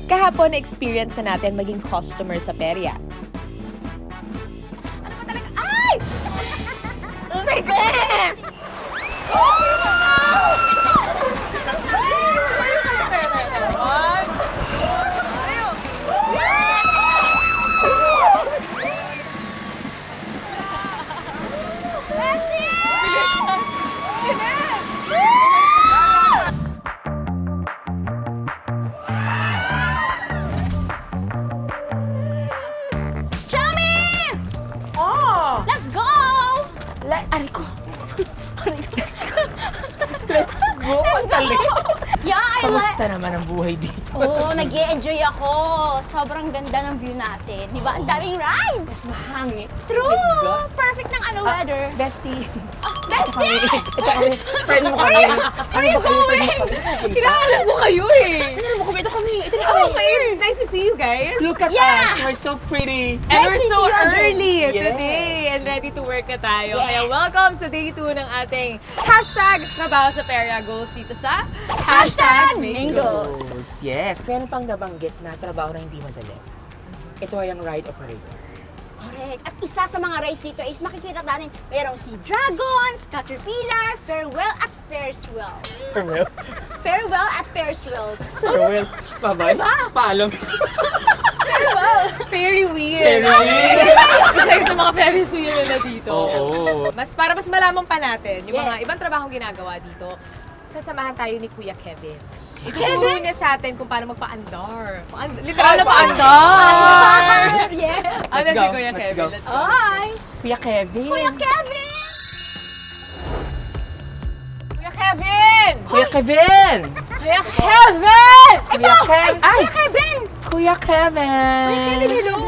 Kahapon na-experience na natin maging customer sa perya. Ano ba talaga? Ay! Oh my God! Let's go! Ari ko. Let's go! Let's go! Yeah, I Kamusta naman ang buhay dito? Oo, nag-i-enjoy ako. Sobrang ganda ng view natin. Di ba? Ang daming rides. Mahangin. True! Perfect ng weather. Bestie. Bestie! Ito kami. Friend mo kami. Where are you going? Kailangan ko kayo eh! Ano mo kami? Ito kami. Ito na kami. Okay, nice to see you guys. Look at Yeah. us. We're so pretty. And we're Nice to so see you again. early Yes. today and ready to work na tayo. Yes. Kaya welcome sa day 2 ng ating hashtag Trabaho sa Perya Goals dito sa Hashtag Mingles. Yes. Meron pang nabanggit na trabaho na hindi madali. Ito ay ang ride operator. Correct. At isa sa mga rides dito is makikita natin merong si Dragons, Caterpillar, Farewell at Ferris wheel. Farewell. Farewell at Ferris wheels. Farewell. Bye-bye. Paalam. Ferry wheel. Ferry wheel. Isa yun sa mga Ferris wheel na dito. Oo. Para mas malaman pa natin yung mga Yes. ibang trabahong ginagawa dito, sasamahan tayo ni Kuya Kevin. Ituturo niya sa atin kung paano magpa-andar. Literal na pa-andar! Yes. Ano Let's si go, Kuya let's Kevin? go. Let's go. Ay! Kuya Kevin. Kuya Kevin! Kuya Kevin! Kuya Kevin. Kuya Kevin! Kuya Kevin. Ay! Kuya Kevin! Kuya Kevin. Kuya Kevin, hello!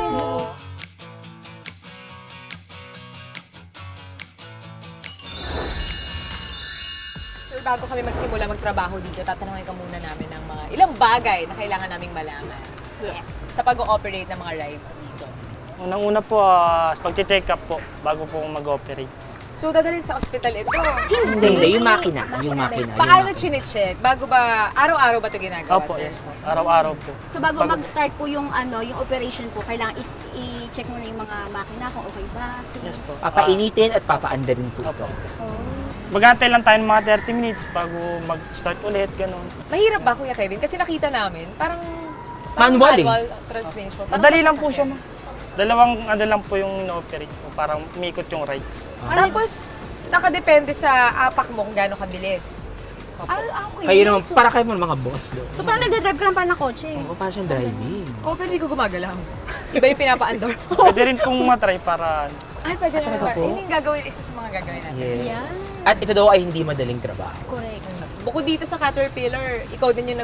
Sir, bago kami magsimula magtrabaho dito, tatanungin ka muna namin ng mga ilang bagay na kailangan naming malaman Yes. sa pag-ooperate ng mga rides dito. Unang-una po, pag-check up po bago po mag-operate. So, dadalhin sa ospital ito. Hindi, yung makina. Yung makina. Paano chine-check? Bago ba, araw-araw ba ito ginagawa, Opo, sir? yes po. Araw-araw po. So bago mag-start po yung yung operation po, kailangan i-check muna yung mga makina kung okay ba. Sige. Yes po. Papainitin at papaandarin po ito. Opo. Mag-antay lang tayo ng mga 30 minutes bago mag-start ulit, ganun. Mahirap ba, Kuya Kevin? Kasi nakita namin, parang Manual eh. transmission. Parang Madali sa lang po siya, sasakyan. ma'am. Ano lang po yung ino-operate po, parang umikot yung rides. Tapos, nakadepende sa apak mo kung gaano kabilis. Okay. Kayo naman, para kayo mga boss doon. So parang nagdadrive ka lang para ng kotse. Oo, para siyang driving. Oh, pero hindi ko gumagalaw. Iba yung pinapa-andor. Pwede rin pong matry para Ay, pwede na Talaga naman. po? Yun yung gagawin, isa sa mga gagawin natin. Yes. Yan. At ito daw ay hindi madaling trabaho. Correct. Bukod dito sa Caterpillar, ikaw din yung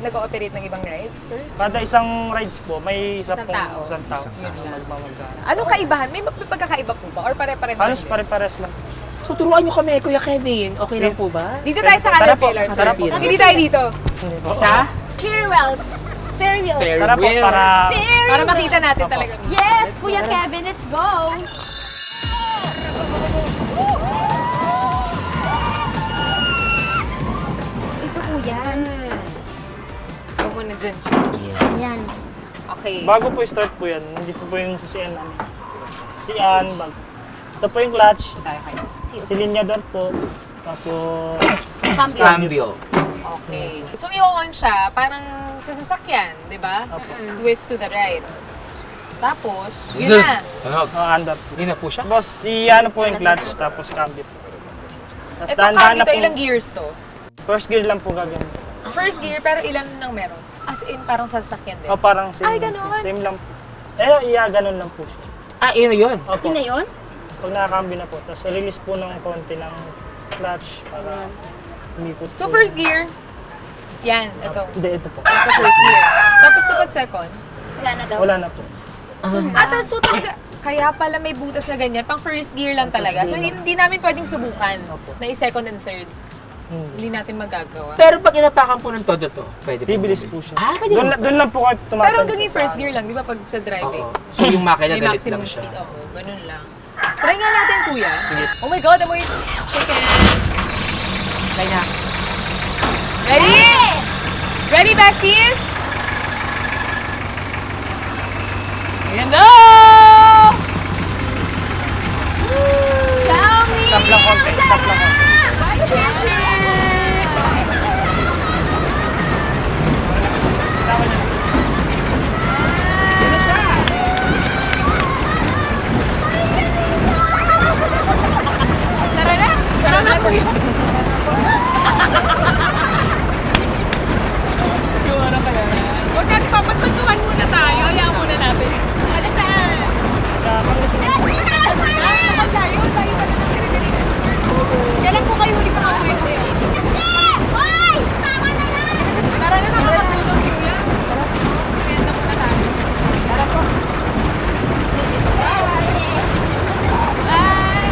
nag-ooperate ng ibang rides, sir? kada isang rides po, may isa Isang pong tao. isang tao. Yun lang. Magmamagana. Anong kaibahan? May pagkakaiba po ba? Or pare-pareho Halos lang din? pare-pares lang. So turuan niyo kami, Kuya Kevin. Okay lang po ba? Dito tayo sa Tara po, Caterpillar, sir. tara po. Hindi tayo dito. Hindi po. Sa? Farewells. Farewell. Tara po, para Para makita natin talaga. Yes, Kuya Kevin, let's go. So ito po yan. Huwag mo na dyan, Chi. Yan. Okay. bago po start po yan, hindi po yung susian namin. Susian, ito po yung clutch, Tayo kayo. silinyador po, tapos Cambio. Cambio. Okay. So, i-on siya, parang sa sasakyan, di ba? Opo. Twist to the right. Tapos, yun na. under po. Yun na po siya. Tapos, i-ano po yung clutch, tapos cambio po. Tapos Ito, dahan-dahan na dito, po. ilang gears to? First gear lang po gagawin. First gear, pero ilan nang meron? As in, parang sa sasakyan din. O parang same Ay, lang po. ganon. Same lang po. Eh, ganun lang po siya. Ah, yun na yun. Opo. Yun na yun? Pag nakakambio na po, tapos release po ng konti ng clutch para umikot So, po. first gear, Yan, ito. Hindi, ito po. Ito first gear. Tapos kapag second, Wala na daw. Wala na po. so talaga, kaya pala may butas na ganyan, pang first gear lang talaga. So hindi namin pwedeng subukan na i-second and third. Hindi natin magagawa. Pero pag inapakan po ng todo to, pwede po. Bibilis po siya. Ah, pwede po. Doon lang po kayo tumatag. Pero hanggang yung first gear lang, di ba, pag sa driving? Oo. So yung makina May dalit maximum lang siya. speed. Oo, ganun lang. Try nga natin, kuya. Oh my God, amoy chicken. Try na. Ready? Ready, besties? Ayan na! Xiaomi! Stop lang konti. Stop lang konti. Tara na! Tara na, kuya! Huwag natin papatuntuhan muna tayo. Hayaan muna natin. Ano saan? Kapag tayo pa na ng kiri-kiri. Kailan po kayo huli kumakain, kuya? Tara na, nakakatulog, kuya. Kaya muna tayo. Tara po. Bye!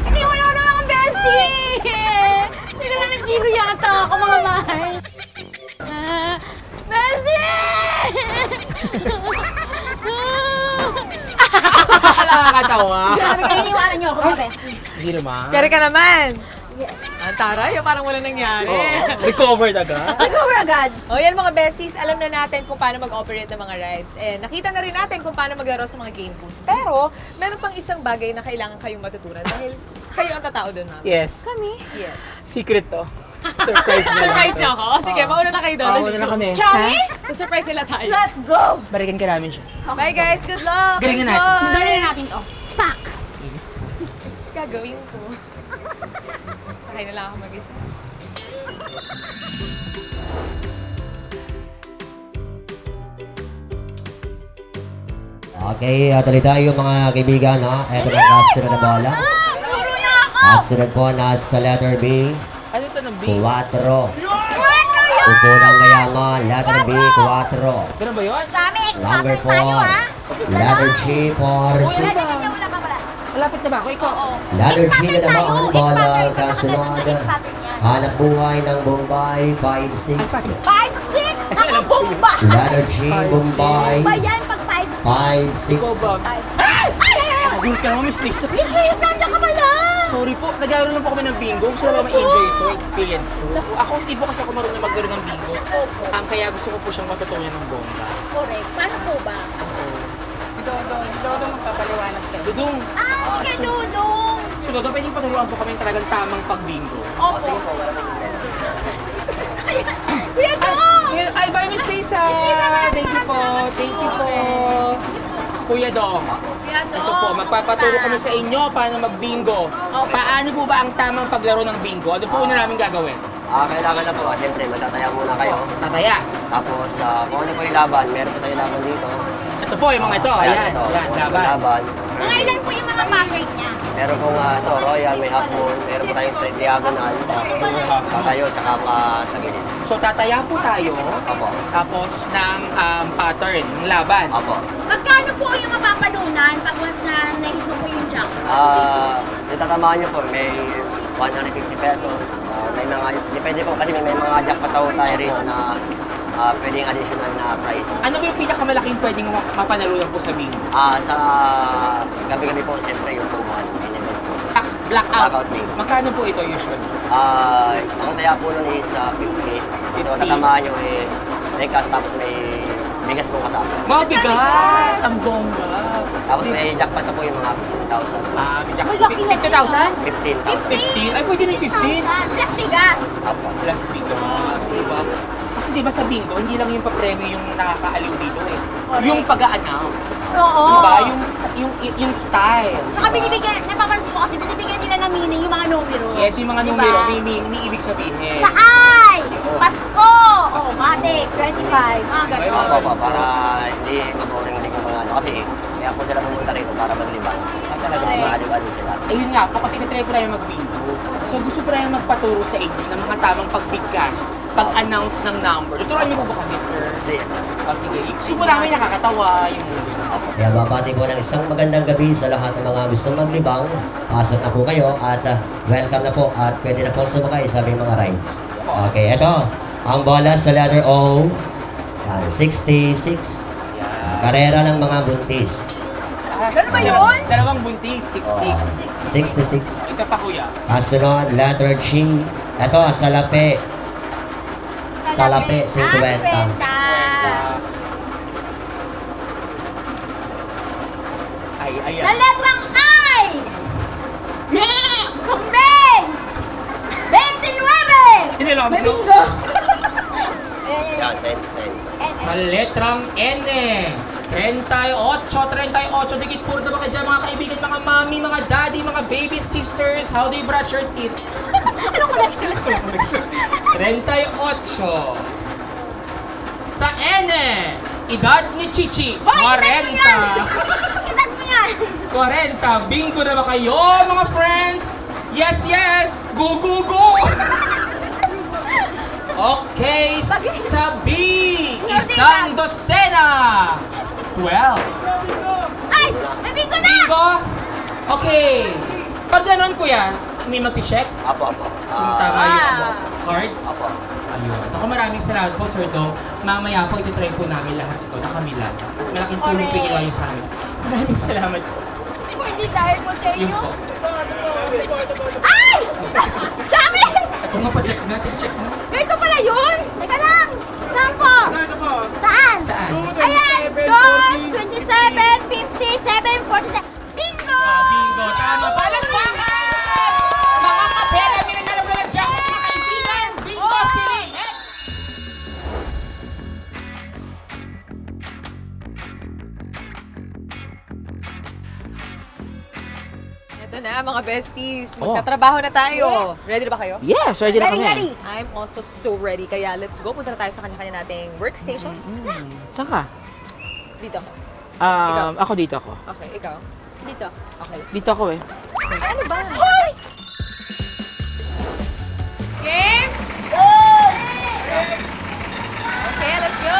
Hindi wala na mga bestie! Hindi na nag-giro yata ako mga mahal. Bestie! Nakakatawa. Iniwanan niyo ako mga bestie. Hindi naman. Kaya ka naman. Yes. Ang taray, parang wala nangyari. Recovered agad. Recover agad. O yan mga besties, alam na natin kung paano mag-operate ng mga rides. And nakita na rin natin kung paano maglaro sa mga game booth. Pero, meron pang isang bagay na kailangan kayong matutunan dahil kayo ang tatao doon namin. Yes. Kami? Yes. Secret to. Surprise na lang. Surprise niyo ako? O, sige, mauna na kayo doon. Mauna na kami. Xiaomi? Surprise nila tayo. Let's go! Balikan ka namin siya. Bye guys, good luck! Galingan Enjoy! Galing natin to. Pak! Gagawin ko. Sakay na lang ako mag-isa. Okay, tuloy tayo mga kaibigan, ha? Ito na ang kasunod na bola. Puro na ako! Kasunod po nasa letter B, Ano sa nang B? 4. Ano yun? Upo ng mayaman, letter B, 4. Ganun ba yun? Xiaomi, Number expatter tayo ha? 4, letter G, 4, Wala 6. din niya, wala pa pala. Malapit na ba ako? Ikaw. Letter G na naman ang bola, Expatter kasunod. expatter niya. Hanap buhay ng Bombay, 5-6. 5'6"! Nakabomba! Letter G, Bombay, Ba yan pag 5'6"? 5-6. Ay! Good ka naman, Miss Lisa. Miss Lisa, nandiyan ka pala! Sorry po, naglalaro lang po kami ng bingo. Gusto ko lang ma-enjoy ito, experience ko. Ako, hindi po kasi ako marunong maglaro ng bingo. Kaya gusto ko po siyang matutunan ng bongga. Correct. Paano po ba? Si Dodo magpapaliwanag sa Dudong. Sige, Dudong! Si Dodo, pwedeng paturuan po kami talagang tamang pag-bingo. Opo. Kuya Dong! Ay, bye, Miss Lisa! Thank you po. Thank you po. Kuya Dong. Kuya Dong! Ito po, magpapaturo kami sa inyo paano mag-bingo. Paano po ba ang tamang paglaro ng bingo? Ano po una namin gagawin? Kailangan na po, siyempre, matataya muna kayo. Tataya. Tapos, kung ano po yung laban, meron po tayong laban dito. Ito po, yung mga ito. Ayan, ito. ayan, Kung ano po laban. laban. Mga ilan po yung mga pattern niya? Meron pong ito, Royal, may Half Moon, meron po tayong straight diagonal, patayo, tsaka patagilid. So, tataya po tayo. Opo. Tapos, ng pattern, ng laban. Opo. Magkano po yung mapapalunan pag once na nahit mo po yung jack? Yung tatamaan nyo po, may 150 pesos. May mga, depende po kasi may mga jackpot tayo rito na pwedeng additional na price. Ano ba yung pinakamalaking pwedeng mapanalunan po sa bingo? Sa gabi-gabi po, siyempre yung tuwan. Blackout. Blackout day. Magkano po ito usually? Ang taya po nun is 50. Ito, tatamaan nyo may cash tapos may bigas po kasama. Mga bigas! Ang bongga! Tapos may jackpot na po yung mga 15,000. May jackpot. Malaki na 50,000? 15,000. 15? Ay, pwede na yung 15? 1,000 plus bigas. Apo. Plus bigas, diba? Kasi diba sa bingo, hindi lang yung pa-premyo yung nakakaaliw dito eh. Yung pag-a-announce. Oo. Diba? Yung style. Tsaka binibigyan, napapansin ko kasi binibigyan nila ng meaning yung mga numero. Yes, yung mga Diba? numero, may meaning, ibig sabihin. Sa I! Pasko! Oh, Matic, 25. Mga Opo, ganon. para hindi maboring din yung mga ano. Kasi Kaya po sila pumunta rito para maglibang. Talaga. Maaliw-aliw sila. Ayun nga po, kasi natry ko na yung mag-bingo. So gusto ko na yung magpaturo sa inyo ng mga tamang pagbigkas, pag-announce ng number. Tuturuan niyo po ba kami, sir? Yes, sir. O sige, simula may nakakatawa yung Kaya babati ko ng isang magandang gabi sa lahat ng mga gustong maglibang. Pasok na po kayo at welcome na po at pwede na po sumakay sa aming mga rides. Okay, ito. Ang bola sa letter O. Yan, 66. Karera ng mga buntis. Ganun ba yun? Dalawang buntis, 66. 66. Isa pa kuya. Kasunod, letter G. Ito, salapi. Salapi, 50. Ay, Sa ayan. letrang I! Kumbeng! 29! Hindi lang. Bingo! Yan, send. Sa letrang N. 38, dikit puro na ba kayo dyan, mga kaibigan, mga mami, mga daddy, mga baby sisters, how do you brush your teeth? Ano ko na siya? 38. Sa N, edad ni Chichi, 40. Kitad mo yan! 40. Bingo na ba kayo, mga friends? Yes, yes! Go, go, go! Okay, sa B, isang dosena. 12. Ay! May bingo na! Bingo? Okay. Pag ganon, kuya, may mag-check Apo. kung tama yung cards. Apo. Ayun. Ako maraming salamat po, Sir Do. Mamaya po, ititry po namin lahat ito na kami lang. Malaking tulong po ginawa yun sa amin. Maraming salamat po. Hindi dahil mo sa Yun inyo. po. Ay! Dami! Ito nga pa, check natin, check mo. Ganito pala yun! Teka lang! Saan po? Saan? Saan? Ayan! 2, 27, 57, 47. Bingo! Bingo. Tama. Palakpakan! Mga kapela, minanalo na dyan, mga kaibigan. Bingo, Siri. Ito na mga besties, magtatrabaho na tayo. Ready na ba kayo? Yes, ready na kami. Ready. I'm also so ready, kaya let's go. Punta na tayo sa kanya-kanya nating workstations. Saan ka? Dito. Ako dito ako. Okay, ikaw. Dito. Okay. Dito ako eh. Ay, ano ba? Game? Okay, let's go!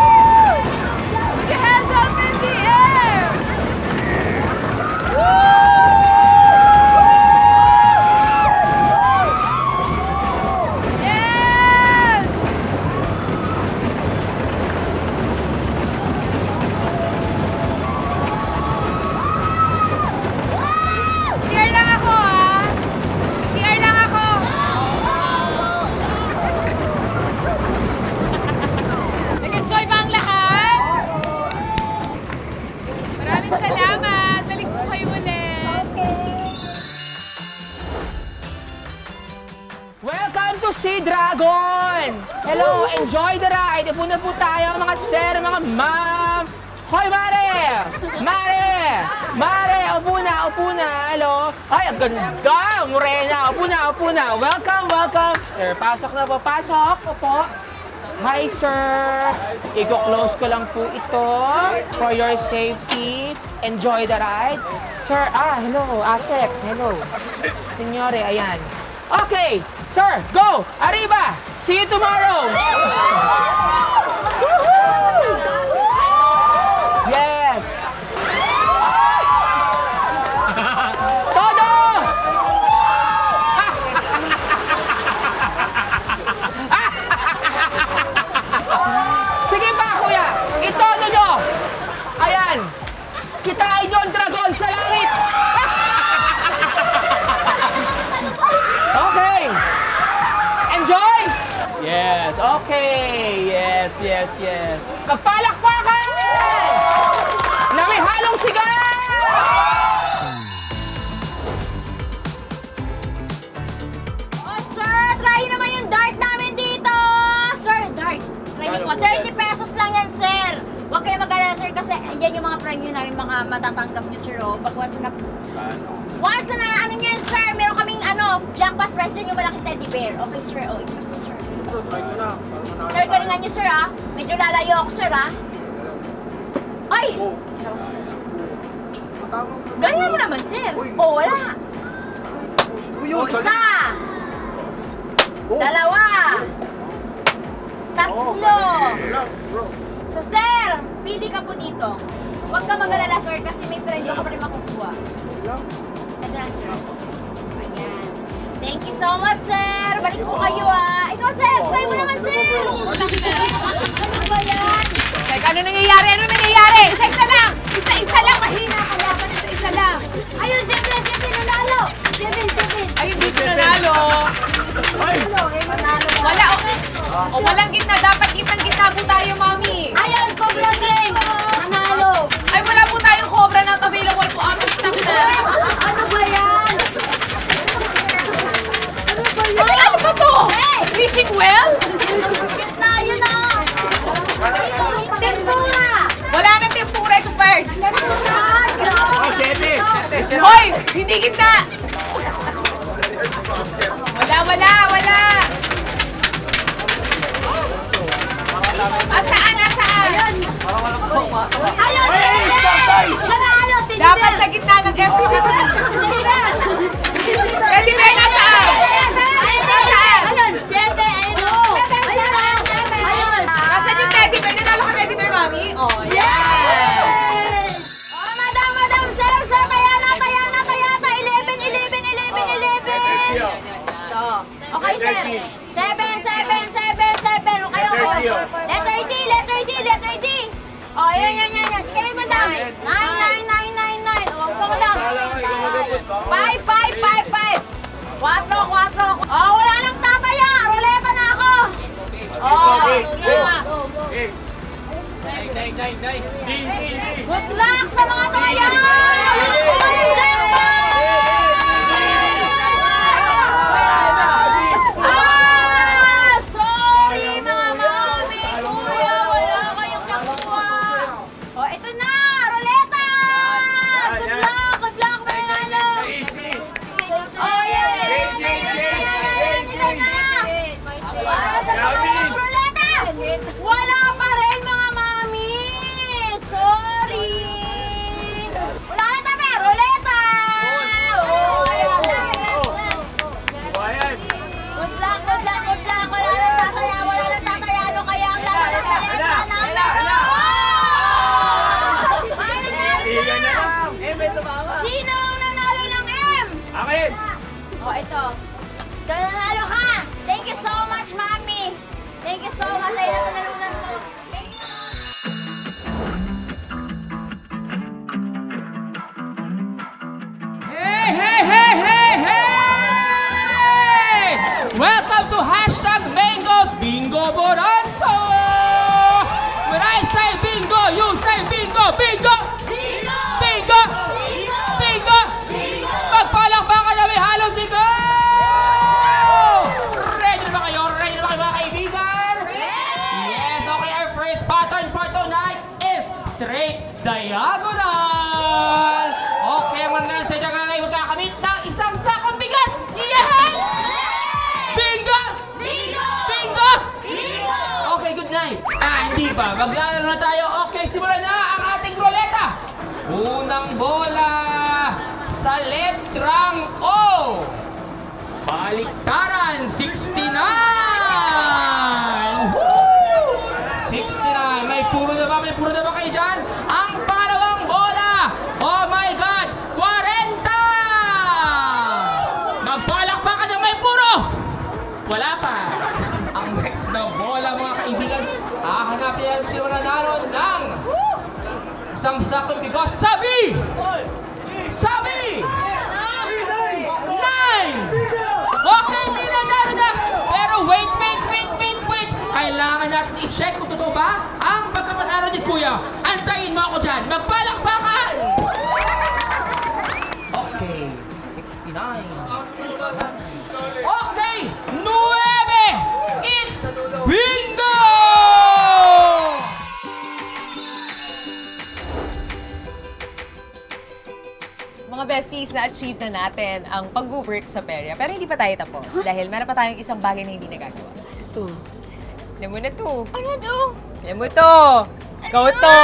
Put your hands up in the air! Yes! CR lang ako, ah! CR lang ako! Nag-enjoy ba ang lahat? Maraming salamat! Balik po kayo ulit! Welcome to Sea Dragon! Hello, enjoy the ride! Ipo na po tayo mga sir, mga ma'am! Hoy, Mare! Mare! Mare! Upo na! Hello! Ay, ang ganda! Morena! Upo na! Welcome! Sir, pasok na po. Pasok! Opo. Hi, sir! Iko-close ko lang po ito for your safety. Enjoy the ride. Sir, hello, Asek. Hello. Signore, ayan. Okay, sir, go! Arriba! See you tomorrow! Woohoo! Yes! Todo! Sige pa, kuya! Itodo nyo! Ayan! Kitain nyo ang dragon sa langit! Okay! Enjoy! Yes, okay! Yes. Magpalakpakan! Na may halong sigaw! Oh, sir! Try naman yung dart namin dito! Sir, dart! Try niyo po ko. 30 pesos lang yan, sir. Huwag kayo mag-alala, sir, kasi yan yung mga premium namin, mga matatanggap nyo, sir. Oh. Pag once na ano nyo yan, sir, meron kaming jackpot prize dyan yung malaking teddy bear. Okay, sir. Oh, ito, sir. Sir, galingan nyo, sir, ah. Medyo lalayo ako, sir, ah. Ay! Galingan mo naman, sir. Oh, wala. Oh, isa. Dalawa. Tatlo. So, sir, pili ka po dito. Huwag ka mag-alala, sir, kasi may premyo ka pa rin makukuha. Ito na, sir. Ayan. Thank you so much, sir. Balik po kayo, ah. Ikaw, sir. Try mo naman, sir. Ano ba yan? Teka, ano nangyayari? Ano nangyayari? Isa-isa lang! Isa-isa lang! Mahina ka laban. Isa-isa lang! Ayun, siyempre, nanalo. 7. Ay, hindi ko nanalo. Nanalo. Wala, o walang gitna. Dapat kitang-gitna po tayo, mami. Ayun, Cobra Gang. Nanalo. Ay, wala po tayong cobra not available po. Out of stock na. Ano ba yan? Ay, ano ba to? Fishing well? Gitna, yun na. Tempura. Wala nang tempura expired. Tempura. Hoy! Hindi kita! Wala! Asaan? Ayun. Nanalo. Dapat sa gitna ng FB kasi. Teddy bear nasaan? Nasaan? Ayun. 7. Ayun. Ayun. Nasaan yung teddy bear? Nanalo ka teddy bear, mami? Oh, yeah! Oh, madam, sir, taya na. 11. Ito. Okay, sir. 7. Okay. Letter D. Oh, yan. Kayo, madam. 9. Oh, ito, madam. 5. 4. Oh, wala nang tataya. Ruleta na ako. Oh, yeah. Good luck sa mga tumaya! Sorry mga mami! Kuya, wala kayong nakuha! O, ito na! Ruleta! Good luck! Manalo! Oh, yan! Ito na! Para sa pagawang ruleta! Wala pa rin mga mami! Sorry! Wala na tayo! Ruleta! Oh, ayan. Good luck! Wala nang tataya! Ano kaya ang lalabas na letra ng meron? Sino ang nanalo ng M? Akin! Oh, ito. Nanalo ka! Thank you so much, mami! Thank you so much sa ilang panalunan mo. Hey! Welcome to #Mango Bingo Bonanza! When I say bingo, you say bingo! Bingo! Bingo! Magpalakpakan na may halong sigaw! Ready na ba kayo? Mga kaibigan? Yes, okay. Our first pattern for tonight is straight diagonal. Okay, ang mga sa diagonal ay magkakamit ng isang sakong bigas. Yan! Bingo! Okay, good night. Hindi pa. Maglalaro na tayo. Okay, simulan na ang ating ruleta. Unang bola sa letrang O. Baliktaran, 69! Woo! 69. May puro na ba kayo dyan? Ang pangalawang bola! Oh my God! 40! Magpalakpakan ng may puro! Wala pa! Ang next na bola, mga kaibigan, hahanapin yan si nanalo ng isang sakong bigas. Sabi! 9! Okay, pinanalo na! Pero wait! Kailangan natin i-check kung totoo ba ang pagkapanalo ni Kuya. Antayin mo ako dyan. Magpalakpakan! Okay, 69. Okay, 9! It's bingo! guys, na-achieve na natin ang pag-work sa perya. Pero hindi pa tayo tapos dahil meron pa tayong isang bagay na hindi nagagawa. Ito. Alam mo na to. Ano to? Alam mo to. Ikaw to.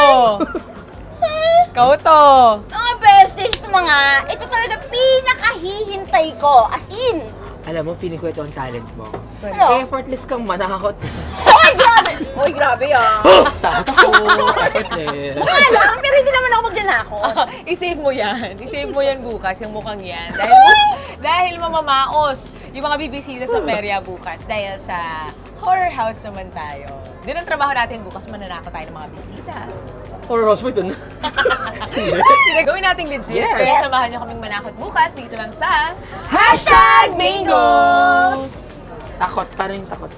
Ikaw to. Mga besties, ito talaga pinakahihintay ko. As in, Alam mo, feeling ko ito ang talent mo. Ano? Effortless kang manakot. Oy, grabe! Oy, grabe ah! Takot ako. Effortless. Wala lang, pero hindi naman ako magnanakot. I-save mo yan. I-save mo yan bukas, yung mukhang yan. Dahil mamamaos yung mga bibisita sa perya bukas. Dahil sa horror house naman tayo. Doon ang trabaho natin bukas, mananakot tayo ng mga bisita. Horror house mo ito na. Gawin natin legit. Yes. Kaya samahan nyo kaming manakot bukas dito lang sa #Mingos! Takot, parang yung takot.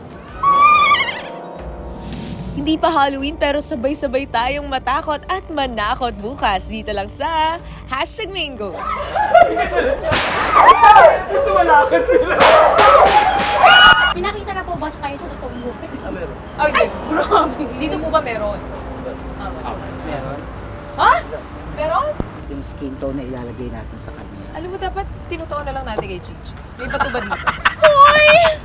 Hindi pa Halloween pero sabay-sabay tayong matakot at manakot bukas dito lang sa #Mingos. Pinakita na po ba kayo sa totoong buhay? Ay, grabe. Dito po ba meron? Meron? Ha? Meron? Yung skin tone na ilalagay natin sa kanya. Alam mo, dapat tinutuon na lang natin kay Gigi. May bato ba dito? Hoy!